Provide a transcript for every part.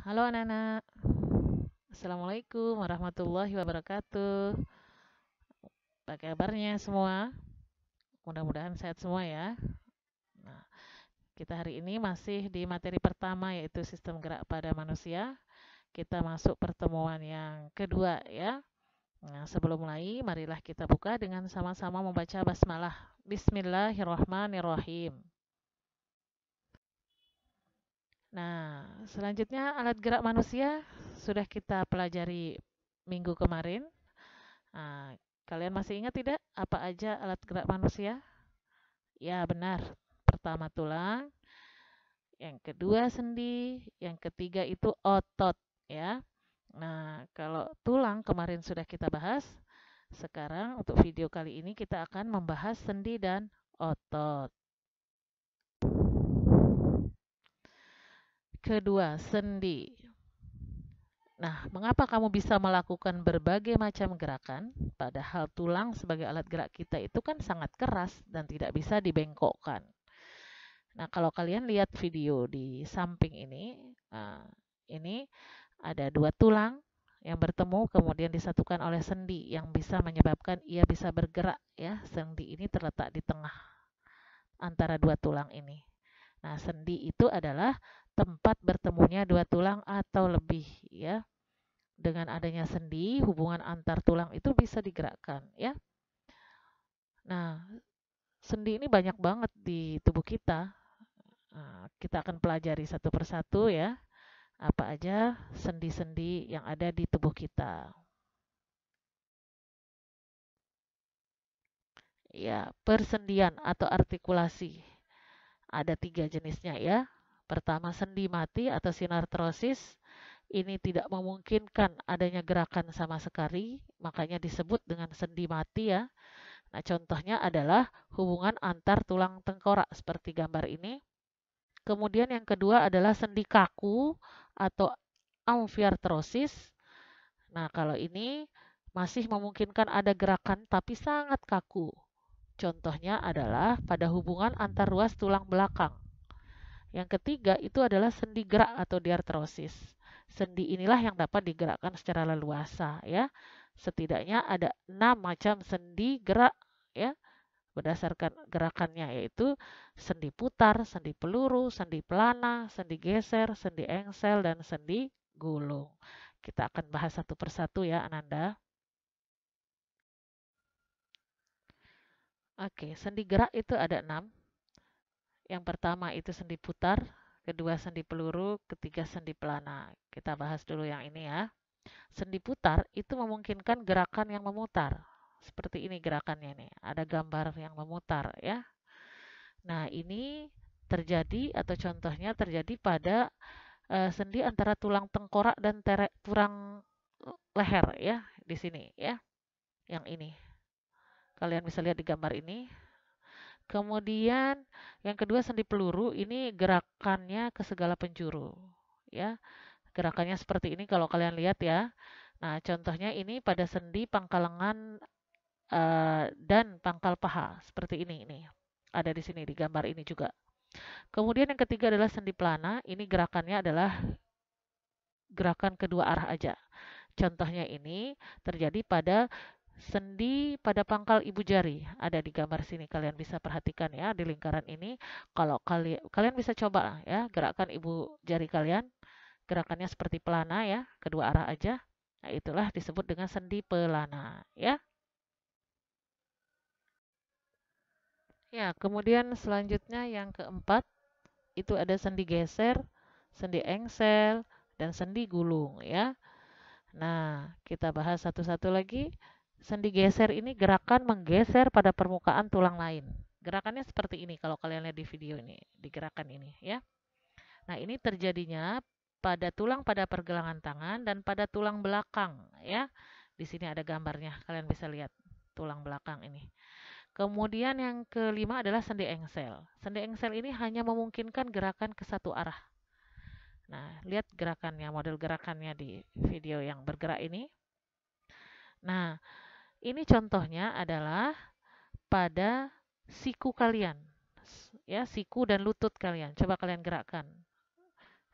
Halo anak-anak, Assalamualaikum warahmatullahi wabarakatuh. Apa kabarnya semua? Mudah-mudahan sehat semua ya. Nah, kita hari ini masih di materi pertama yaitu sistem gerak pada manusia. Kita masuk pertemuan yang kedua ya. Nah, sebelum mulai, marilah kita buka dengan sama-sama membaca basmalah. Bismillahirrahmanirrahim. Nah, selanjutnya alat gerak manusia sudah kita pelajari minggu kemarin. Nah, kalian masih ingat tidak apa aja alat gerak manusia? Ya, benar. Pertama tulang, yang kedua sendi, yang ketiga itu otot, ya. Nah, kalau tulang kemarin sudah kita bahas, sekarang untuk video kali ini kita akan membahas sendi dan otot. Kedua, sendi. Nah, mengapa kamu bisa melakukan berbagai macam gerakan, padahal tulang sebagai alat gerak kita itu kan sangat keras dan tidak bisa dibengkokkan. Nah, kalau kalian lihat video di samping ini, ini ada dua tulang yang bertemu kemudian disatukan oleh sendi yang bisa menyebabkan ia bisa bergerak ya. Sendi ini terletak di tengah antara dua tulang ini. Nah, sendi itu adalah tempat bertemunya dua tulang atau lebih ya. Dengan adanya sendi, hubungan antar tulang itu bisa digerakkan ya. Nah, sendi ini banyak banget di tubuh kita. Nah, kita akan pelajari satu persatu ya. Apa aja sendi-sendi yang ada di tubuh kita. Ya, persendian atau artikulasi. Ada tiga jenisnya ya. Pertama, sendi mati atau sinartrosis. Ini tidak memungkinkan adanya gerakan sama sekali, makanya disebut dengan sendi mati ya. Nah, contohnya adalah hubungan antar tulang tengkorak seperti gambar ini. Kemudian yang kedua adalah sendi kaku atau amfiartrosis. Nah, kalau ini masih memungkinkan ada gerakan tapi sangat kaku. Contohnya adalah pada hubungan antar ruas tulang belakang. Yang ketiga itu adalah sendi gerak atau diartrosis. Sendi inilah yang dapat digerakkan secara leluasa ya. Setidaknya ada 6 macam sendi gerak ya berdasarkan gerakannya yaitu sendi putar, sendi peluru, sendi pelana, sendi geser, sendi engsel dan sendi gulung. Kita akan bahas satu persatu ya Ananda. Oke, sendi gerak itu ada 6. Yang pertama itu sendi putar, kedua sendi peluru, ketiga sendi pelana. Kita bahas dulu yang ini ya. Sendi putar itu memungkinkan gerakan yang memutar. Seperti ini gerakannya nih. Ada gambar yang memutar ya. Nah, ini terjadi atau contohnya terjadi pada sendi antara tulang tengkorak dan tulang leher ya, di sini ya. Yang ini. Kalian bisa lihat di gambar ini. Kemudian yang kedua sendi peluru ini gerakannya ke segala penjuru ya. Gerakannya seperti ini kalau kalian lihat ya. Nah, contohnya ini pada sendi pangkal lengan dan pangkal paha seperti ini. Ada di sini di gambar ini juga. Kemudian yang ketiga adalah sendi pelana. Ini gerakannya adalah gerakan kedua arah aja. Contohnya ini terjadi pada sendi pada pangkal ibu jari. Ada di gambar sini kalian bisa perhatikan ya di lingkaran ini. Kalau kalian bisa coba ya gerakan ibu jari kalian. Gerakannya seperti pelana ya, kedua arah aja. Nah, itulah disebut dengan sendi pelana ya. Ya, kemudian selanjutnya yang keempat itu ada sendi geser, sendi engsel, dan sendi gulung ya. Nah, kita bahas satu-satu lagi. Sendi geser ini gerakan menggeser pada permukaan tulang lain. Gerakannya seperti ini kalau kalian lihat di video ini, di gerakan ini ya. Nah, ini terjadinya pada tulang pada pergelangan tangan dan pada tulang belakang ya. Di sini ada gambarnya, kalian bisa lihat tulang belakang ini. Kemudian yang kelima adalah sendi engsel. Sendi engsel ini hanya memungkinkan gerakan ke satu arah. Nah, lihat gerakannya, model gerakannya di video yang bergerak ini. Nah, ini contohnya adalah pada siku kalian. Ya, siku dan lutut kalian. Coba kalian gerakkan.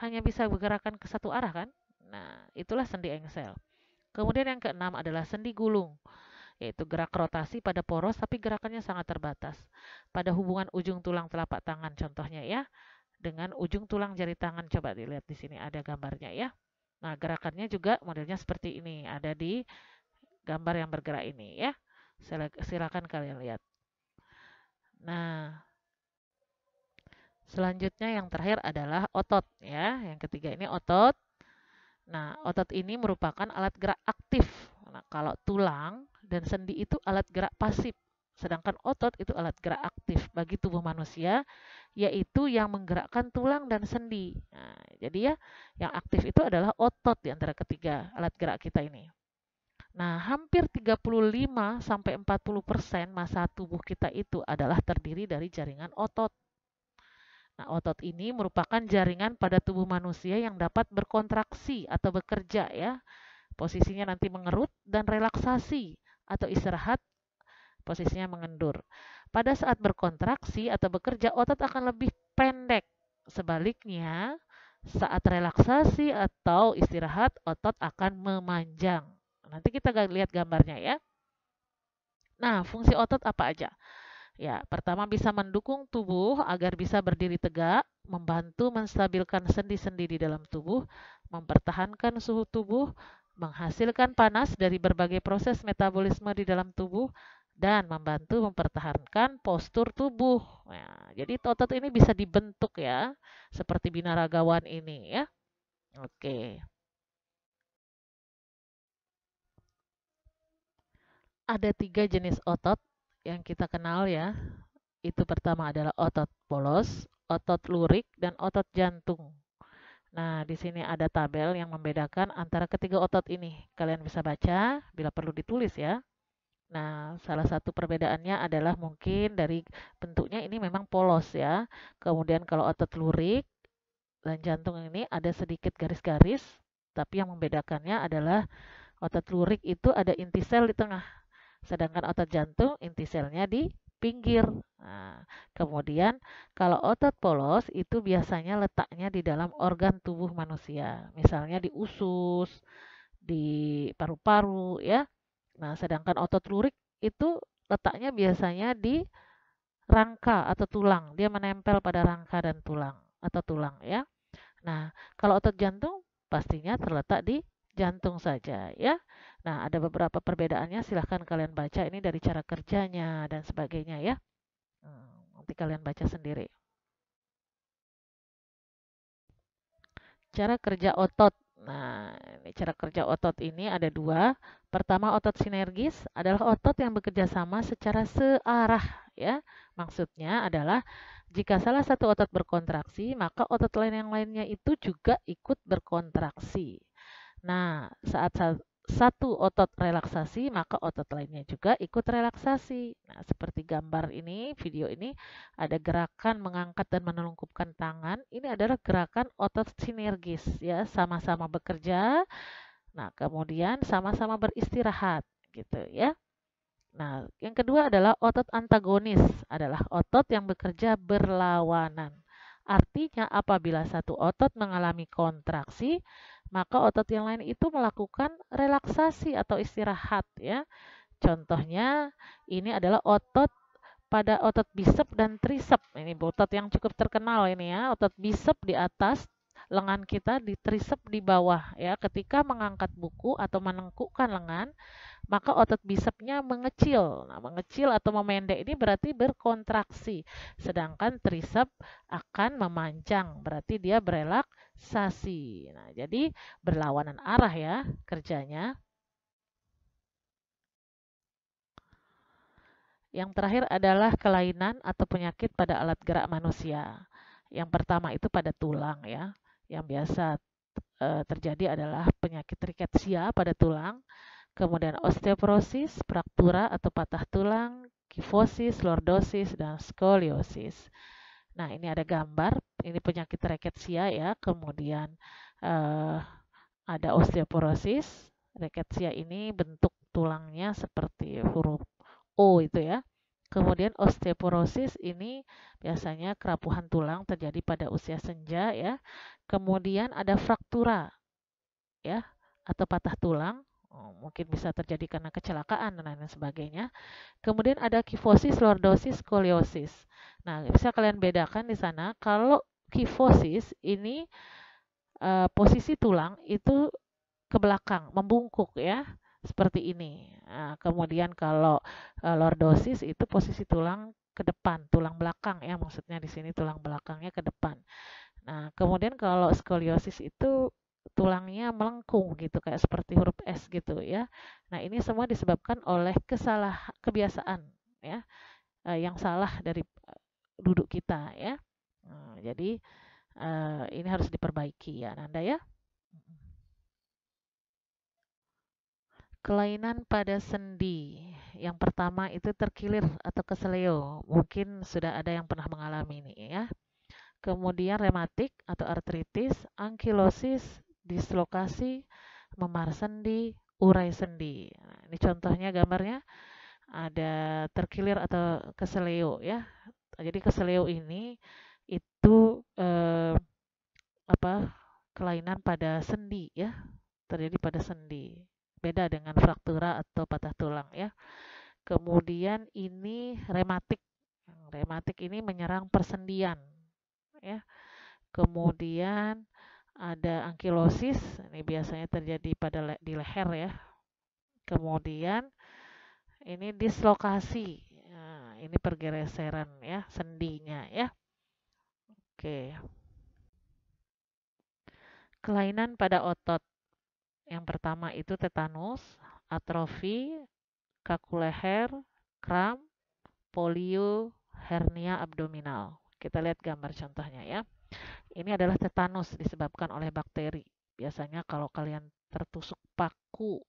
hanya bisa bergerakan ke satu arah kan? Nah, itulah sendi engsel. Kemudian yang keenam adalah sendi gulung, yaitu gerak rotasi pada poros tapi gerakannya sangat terbatas. Pada hubungan ujung tulang telapak tangan contohnya ya, dengan ujung tulang jari tangan. Coba dilihat di sini ada gambarnya ya. Nah, gerakannya juga modelnya seperti ini, ada di gambar yang bergerak ini ya. Silakan kalian lihat. Nah, selanjutnya yang terakhir adalah otot ya. Yang ketiga ini otot. Nah, otot ini merupakan alat gerak aktif. Nah, kalau tulang dan sendi itu alat gerak pasif. Sedangkan otot itu alat gerak aktif bagi tubuh manusia, yaitu yang menggerakkan tulang dan sendi. Nah, jadi ya, yang aktif itu adalah otot di antara ketiga alat gerak kita ini. Nah, hampir 35-40% massa tubuh kita itu adalah terdiri dari jaringan otot. Nah, otot ini merupakan jaringan pada tubuh manusia yang dapat berkontraksi atau bekerja ya. Posisinya nanti mengerut dan relaksasi atau istirahat, posisinya mengendur. Pada saat berkontraksi atau bekerja, otot akan lebih pendek. Sebaliknya, saat relaksasi atau istirahat, otot akan memanjang. Nanti kita lihat gambarnya ya. Nah, fungsi otot apa aja? Ya, pertama bisa mendukung tubuh agar bisa berdiri tegak, membantu menstabilkan sendi-sendi di dalam tubuh, mempertahankan suhu tubuh, menghasilkan panas dari berbagai proses metabolisme di dalam tubuh, dan membantu mempertahankan postur tubuh. Nah, jadi otot ini bisa dibentuk ya, seperti binaragawan ini ya. Oke, ada 3 jenis otot yang kita kenal ya. Itu pertama adalah otot polos, otot lurik, dan otot jantung. Nah, di sini ada tabel yang membedakan antara ketiga otot ini. Kalian bisa baca, bila perlu ditulis ya. Nah, salah satu perbedaannya adalah mungkin dari bentuknya ini memang polos ya. Kemudian kalau otot lurik dan jantung ini ada sedikit garis-garis, tapi yang membedakannya adalah otot lurik itu ada inti sel di tengah. Sedangkan otot jantung inti selnya di pinggir. Nah, kemudian kalau otot polos itu biasanya letaknya di dalam organ tubuh manusia, misalnya di usus, di paru-paru ya. Nah, sedangkan otot lurik itu letaknya biasanya di rangka atau tulang. Dia menempel pada rangka dan tulang atau tulang ya. Nah, kalau otot jantung pastinya terletak di jantung saja ya. Nah, ada beberapa perbedaannya, silahkan kalian baca ini dari cara kerjanya dan sebagainya ya. Nanti kalian baca sendiri. Cara kerja otot. Nah, ini cara kerja otot ini ada dua. Pertama, otot sinergis adalah otot yang bekerja sama secara searah ya. Maksudnya adalah jika salah satu otot berkontraksi, maka otot lain yang lainnya itu juga ikut berkontraksi. Nah, saat satu otot relaksasi, maka otot lainnya juga ikut relaksasi. Nah, seperti gambar ini, video ini, ada gerakan mengangkat dan menelungkupkan tangan. Ini adalah gerakan otot sinergis, ya, sama-sama bekerja. Nah, kemudian sama-sama beristirahat, gitu ya. Nah, yang kedua adalah otot antagonis, adalah otot yang bekerja berlawanan. Artinya apabila satu otot mengalami kontraksi, maka otot yang lain itu melakukan relaksasi atau istirahat ya. Contohnya ini adalah otot pada otot bicep dan tricep. Ini otot yang cukup terkenal ini ya. Otot bicep di atas lengan kita, di tricep di bawah ya. Ketika mengangkat buku atau menengkukkan lengan, maka otot bicepnya mengecil. Nah, mengecil atau memendek ini berarti berkontraksi. Sedangkan tricep akan memanjang, berarti dia berelaksasi. Nah, jadi berlawanan arah ya kerjanya. Yang terakhir adalah kelainan atau penyakit pada alat gerak manusia. Yang pertama itu pada tulang ya. Yang biasa terjadi adalah penyakit riketsia pada tulang. Kemudian osteoporosis, fraktura atau patah tulang, kifosis, lordosis, dan skoliosis. Nah, ini ada gambar, ini penyakit riketsia ya. Kemudian ada osteoporosis. Riketsia ini bentuk tulangnya seperti huruf O itu ya. Kemudian osteoporosis ini biasanya kerapuhan tulang terjadi pada usia senja ya. Kemudian ada fraktura ya atau patah tulang. Mungkin bisa terjadi karena kecelakaan dan lain sebagainya. Kemudian ada kifosis, lordosis, skoliosis. Nah, bisa kalian bedakan di sana kalau kifosis ini posisi tulang itu ke belakang, membungkuk ya, seperti ini. Nah, kemudian kalau lordosis itu posisi tulang ke depan, tulang belakang ya, maksudnya di sini tulang belakangnya ke depan. Nah, kemudian kalau skoliosis itu tulangnya melengkung gitu, kayak seperti huruf S gitu ya. Nah, ini semua disebabkan oleh kebiasaan ya, yang salah dari duduk kita ya. Jadi ini harus diperbaiki ya, Nanda ya. Kelainan pada sendi. Yang pertama itu terkilir atau keseleo. Mungkin sudah ada yang pernah mengalami ini ya. Kemudian rematik atau artritis, ankilosis, dislokasi, memar sendi, urai sendi. Nah, ini contohnya gambarnya ada terkilir atau keseleo ya. Jadi keseleo ini itu apa kelainan pada sendi ya, terjadi pada sendi. Beda dengan fraktura atau patah tulang ya. Kemudian ini rematik. Rematik ini menyerang persendian ya. Kemudian ada ankilosis, ini biasanya terjadi di leher ya. Kemudian ini dislokasi. Nah, ini pergeseran ya sendinya ya. Oke. Kelainan pada otot. Yang pertama itu tetanus, atrofi, kaku leher, kram, polio, hernia abdominal. Kita lihat gambar contohnya ya. Ini adalah tetanus disebabkan oleh bakteri. Biasanya kalau kalian tertusuk paku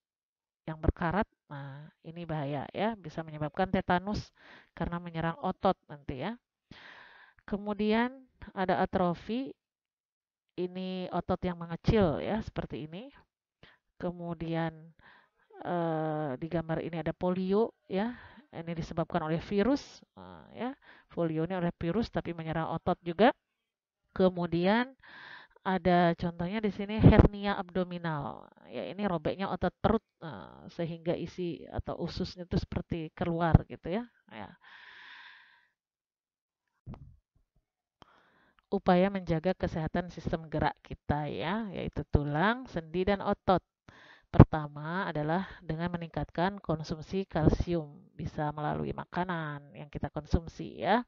yang berkarat, nah ini bahaya ya, bisa menyebabkan tetanus karena menyerang otot nanti ya. Kemudian ada atrofi, ini otot yang mengecil ya, seperti ini. Kemudian di gambar ini ada polio ya, ini disebabkan oleh virus ya. Polio ini oleh virus tapi menyerang otot juga. Kemudian ada contohnya di sini hernia abdominal. Ya, ini robeknya otot perut sehingga isi atau ususnya itu seperti keluar gitu ya. Ya. Upaya menjaga kesehatan sistem gerak kita ya, yaitu tulang, sendi dan otot. Pertama adalah dengan meningkatkan konsumsi kalsium, bisa melalui makanan yang kita konsumsi ya.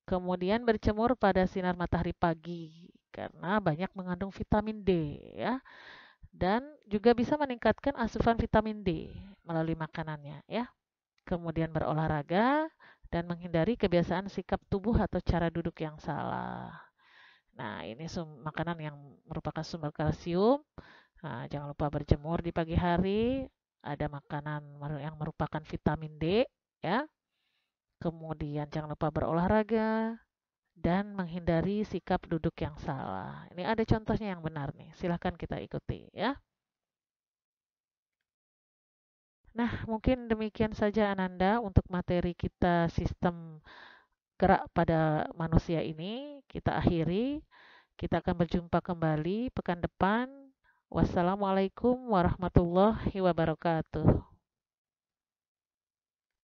Kemudian berjemur pada sinar matahari pagi karena banyak mengandung vitamin D ya. Dan juga bisa meningkatkan asupan vitamin D melalui makanannya ya. Kemudian berolahraga dan menghindari kebiasaan sikap tubuh atau cara duduk yang salah. Nah, ini makanan yang merupakan sumber kalsium. Nah, jangan lupa berjemur di pagi hari. Ada makanan yang merupakan vitamin D ya. Kemudian jangan lupa berolahraga dan menghindari sikap duduk yang salah. Ini ada contohnya yang benar nih. Silahkan kita ikuti ya. Nah, mungkin demikian saja Ananda untuk materi kita sistem gerak pada manusia ini. Kita akhiri. Kita akan berjumpa kembali pekan depan. Wassalamualaikum warahmatullahi wabarakatuh.